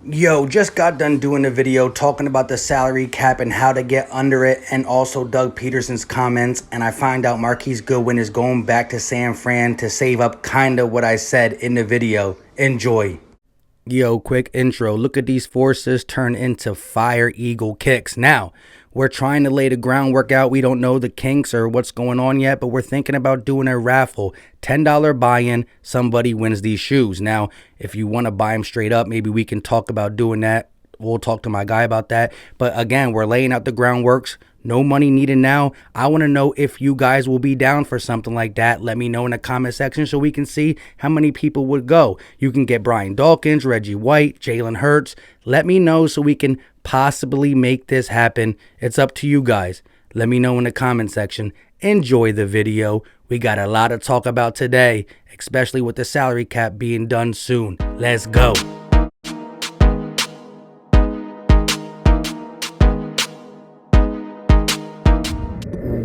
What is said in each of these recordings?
Yo, just got done doing a video talking about the salary cap and how to get under it, and also Doug Pederson's comments, and I find out Marquise Goodwin is going back to San Fran to save up kinda what I said in the video. Enjoy. Yo, quick intro. Look at these forces turn into fire eagle kicks. Now, we're trying to lay the groundwork out. We don't know the kinks or what's going on yet, but we're thinking about doing a raffle. $10 buy-in, somebody wins these shoes. Now, if you want to buy them straight up, maybe we can talk about doing that. We'll talk to my guy about that. But again, we're laying out the groundworks. No money needed now. I want to know if you guys will be down for something like that. Let me know in the comment section so we can see how many people would go. You can get Brian Dawkins, Reggie White, Jalen Hurts. Let me know so we can possibly make this happen. It's up to you guys. Let me know in the comment section. Enjoy the video. We got a lot to talk about today, especially with the salary cap being done soon. Let's go.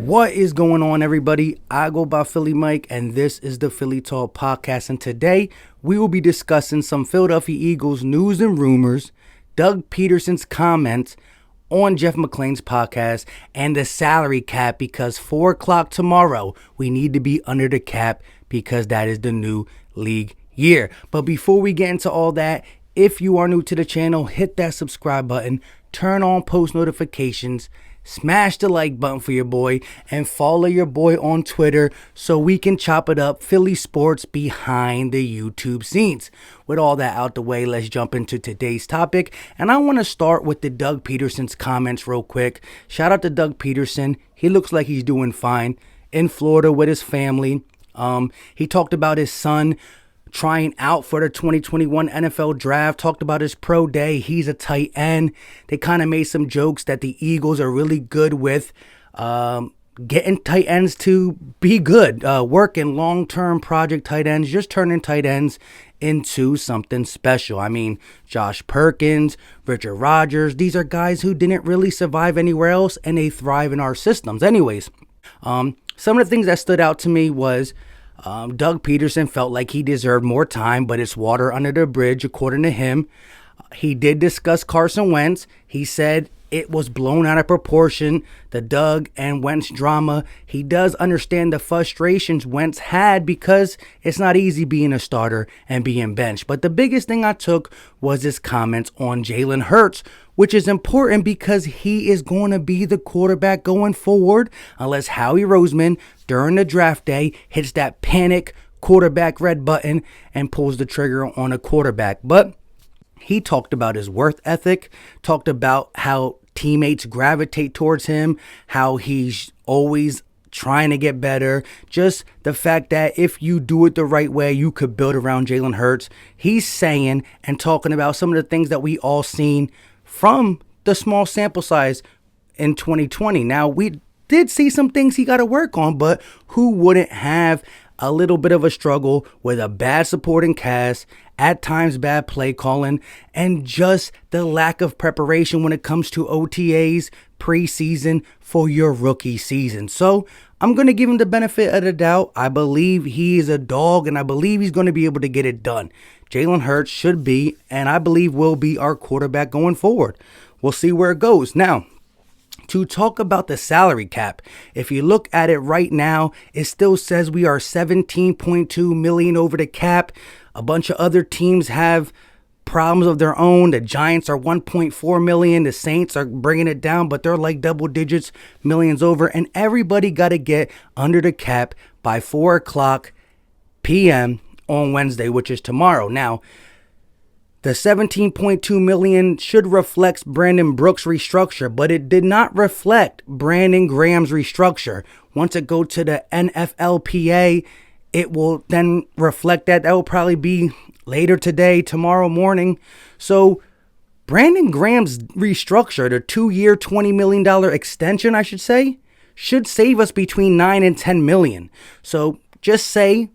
What is going on, everybody? I go by Philly Mike, and this is the Philly Talk Podcast. And today, we will be discussing some Philadelphia Eagles news and rumors, Doug Pederson's comments on Jeff McClain's podcast, and the salary cap, because 4 o'clock tomorrow, we need to be under the cap because that is the new league year. But before we get into all that, if you are new to the channel, hit that subscribe button, turn on post notifications, smash the like button for your boy, and follow your boy on Twitter so we can chop it up Philly sports behind the YouTube scenes. With all that out the way, let's jump into today's topic. And I want to start with the Doug Pederson's comments real quick. Shout out to Doug Pederson. He looks like he's doing fine in Florida with his family. He talked about his son trying out for the 2021 NFL draft, talked about his pro day. He's a tight end. They kind of made some jokes that the Eagles are really good with getting tight ends to be good, working long-term project tight ends, just turning tight ends into something special. I mean, Josh Perkins, Richard Rodgers, these are guys who didn't really survive anywhere else, and they thrive in our systems. Anyways, some of the things that stood out to me was Doug Pederson felt like he deserved more time, but it's water under the bridge, according to him. He did discuss Carson Wentz. He said it was blown out of proportion, the Doug and Wentz drama. He does understand the frustrations Wentz had because it's not easy being a starter and being benched. But the biggest thing I took was his comments on Jalen Hurts, which is important because he is going to be the quarterback going forward unless Howie Roseman during the draft day hits that panic quarterback red button and pulls the trigger on a quarterback. But he talked about his work ethic, talked about how teammates gravitate towards him, how he's always trying to get better, just the fact that if you do it the right way, you could build around Jalen Hurts. He's saying and talking about some of the things that we all seen from the small sample size in 2020. Now, we did see some things he got to work on, but who wouldn't have a little bit of a struggle with a bad supporting cast, at times bad play calling, and just the lack of preparation when it comes to OTAs, preseason for your rookie season. So I'm going to give him the benefit of the doubt. I believe he is a dog, and I believe he's going to be able to get it done. Jalen Hurts should be, and I believe will be, our quarterback going forward. We'll see where it goes. Now, to talk about the salary cap, if you look at it right now, it still says we are $17.2 million over the cap. A bunch of other teams have problems of their own. The Giants are $1.4 million. The Saints are bringing it down, but they're like double digits, millions over. And everybody got to get under the cap by 4 o'clock p.m. on Wednesday, which is tomorrow. Now, the $17.2 million should reflect Brandon Brooks' restructure, but it did not reflect Brandon Graham's restructure. Once it goes to the NFLPA, it will then reflect that. That will probably be later today, tomorrow morning. So Brandon Graham's restructure, the 2-year, $20 million extension, I should say, should save us between $9 and $10 million. So just say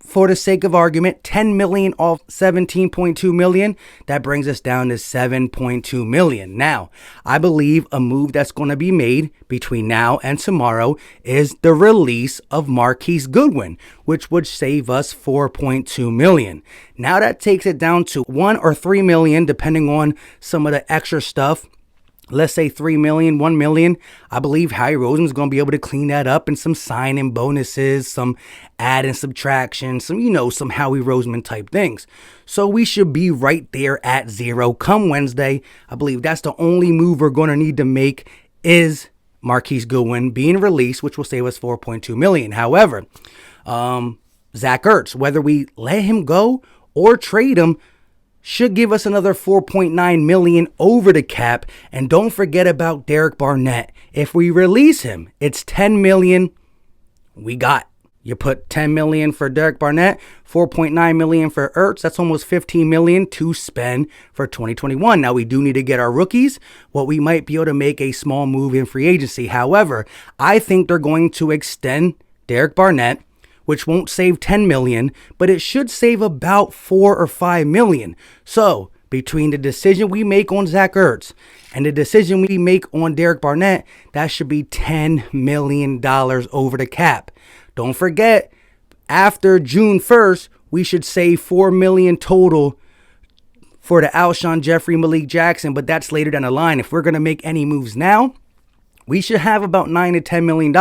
for the sake of argument, 10 million off 17.2 million, that brings us down to 7.2 million. Now, I believe a move that's going to be made between now and tomorrow is the release of Marquise Goodwin, which would save us 4.2 million. Now that takes it down to 1 or 3 million, depending on some of the extra stuff. Let's say 3 million, 1 million. I believe Howie Roseman's going to be able to clean that up, and some signing bonuses, some add and subtraction, some Howie Roseman type things. So we should be right there at zero come Wednesday. I believe that's the only move we're going to need to make is Marquise Goodwin being released, which will save us 4.2 million. However, Zach Ertz, whether we let him go or trade him, should give us another 4.9 million over the cap. And don't forget about Derek Barnett. If we release him, it's 10 million we got. You put 10 million for Derek Barnett, 4.9 million for Ertz. That's almost 15 million to spend for 2021. Now, we do need to get our rookies. We might be able to make a small move in free agency. However, I think they're going to extend Derek Barnett, which won't save 10 million, but it should save about 4 or 5 million. So between the decision we make on Zach Ertz and the decision we make on Derek Barnett, that should be $10 million over the cap. Don't forget, after June 1st, we should save 4 million total for the Alshon Jeffrey, Malik Jackson, but that's later down the line. If we're going to make any moves now, we should have about $9 to $10 million,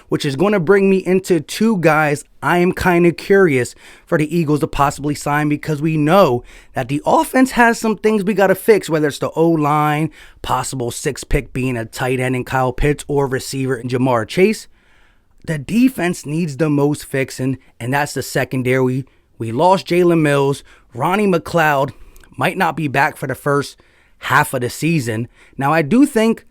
which is going to bring me into two guys I am kind of curious for the Eagles to possibly sign, because we know that the offense has some things we got to fix, whether it's the O-line, possible 6th pick being a tight end in Kyle Pitts or receiver in Jamar Chase. The defense needs the most fixing, and that's the secondary. We lost Jalen Mills. Ronnie McLeod might not be back for the first half of the season. Now, I do think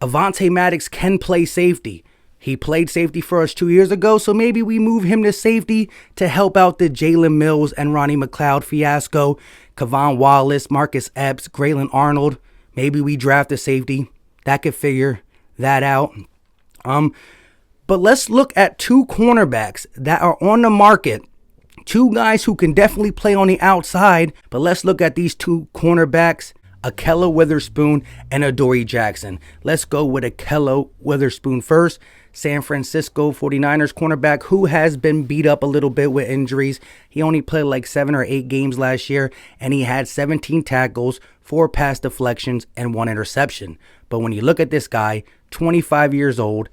Avonte Maddox can play safety. He played safety for us 2 years ago, so maybe we move him to safety to help out the Jalen Mills and Ronnie McLeod fiasco. Kavon Wallace, Marcus Epps, Graylin Arnold. Maybe we draft a safety. That could figure that out. But let's look at two cornerbacks that are on the market. Two guys who can definitely play on the outside, but let's look at these two cornerbacks. Ahkello Witherspoon and Adoree Jackson. Let's go with Ahkello Witherspoon first. San Francisco 49ers cornerback who has been beat up a little bit with injuries. He only played like 7 or 8 games last year, and he had 17 tackles, 4 pass deflections, and 1 interception. But when you look at this guy, 25 years old,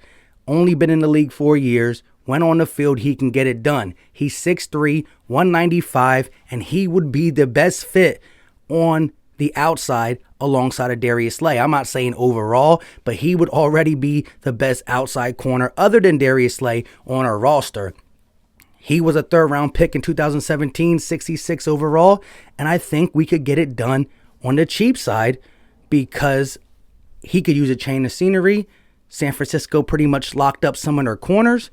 only been in the league 4 years, when on the field, he can get it done. He's 6'3", 195, and he would be the best fit on the outside alongside of Darius Slay. I'm not saying overall, but he would already be the best outside corner other than Darius Slay on our roster. He was a 3rd round pick in 2017, 66 overall, and I think we could get it done on the cheap side because he could use a change of scenery. San Francisco pretty much locked up some of their corners,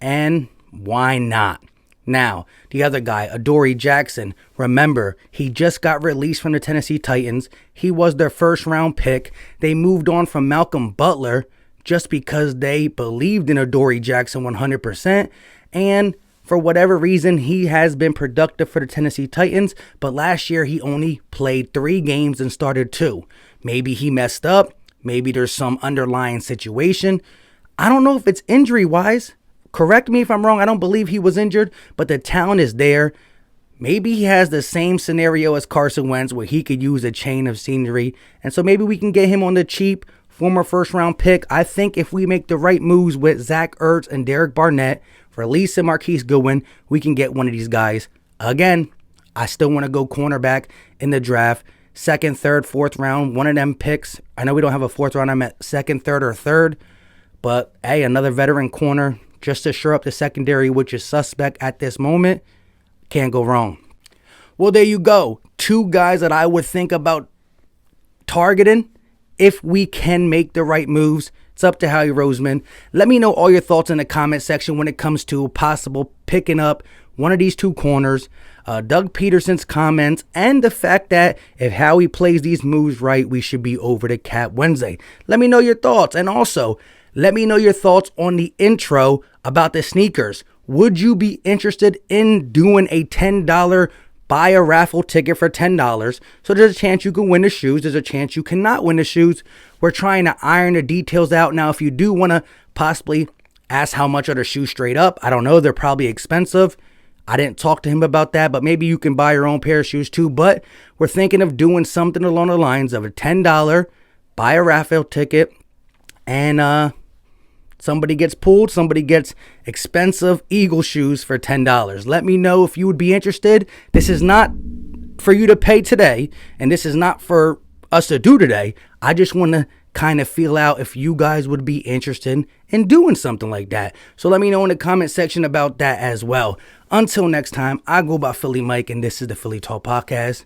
and why not? Now, the other guy, Adoree Jackson, remember, he just got released from the Tennessee Titans. He was their 1st round pick. They moved on from Malcolm Butler just because they believed in Adoree Jackson 100%. And for whatever reason, he has been productive for the Tennessee Titans. But last year, he only played 3 games and started 2. Maybe he messed up. Maybe there's some underlying situation. I don't know if it's injury-wise. Correct me if I'm wrong. I don't believe he was injured, but the talent is there. Maybe he has the same scenario as Carson Wentz where he could use a chain of scenery. And so maybe we can get him on the cheap, former 1st round pick. I think if we make the right moves with Zach Ertz and Derek Barnett, release and Marquise Goodwin, we can get one of these guys. Again, I still want to go cornerback in the draft. 2nd, 3rd, 4th round, one of them picks. I know we don't have a 4th round. I'm at 2nd, 3rd, or 3rd. But, hey, another veteran corner just to shore up the secondary, which is suspect at this moment. Can't go wrong. Well, there you go. 2 guys that I would think about targeting if we can make the right moves. It's up to Howie Roseman. Let me know all your thoughts in the comment section when it comes to possible picking up one of these 2 corners. Doug Pederson's comments, and the fact that if Howie plays these moves right, we should be over the cap Wednesday. Let me know your thoughts. And also, let me know your thoughts on the intro about the sneakers. Would you be interested in doing a $10 buy a raffle ticket for $10? So there's a chance you can win the shoes. There's a chance you cannot win the shoes. We're trying to iron the details out. Now, if you do want to possibly ask how much are the shoes straight up, I don't know. They're probably expensive. I didn't talk to him about that, but maybe you can buy your own pair of shoes too. But we're thinking of doing something along the lines of a $10 buy a raffle ticket, and somebody gets pulled, somebody gets expensive Eagle shoes for $10. Let me know if you would be interested. This is not for you to pay today, and this is not for us to do today. I just want to kind of feel out if you guys would be interested in doing something like that. So let me know in the comment section about that as well. Until next time, I go by Philly Mike, and this is the Philly Talk Podcast.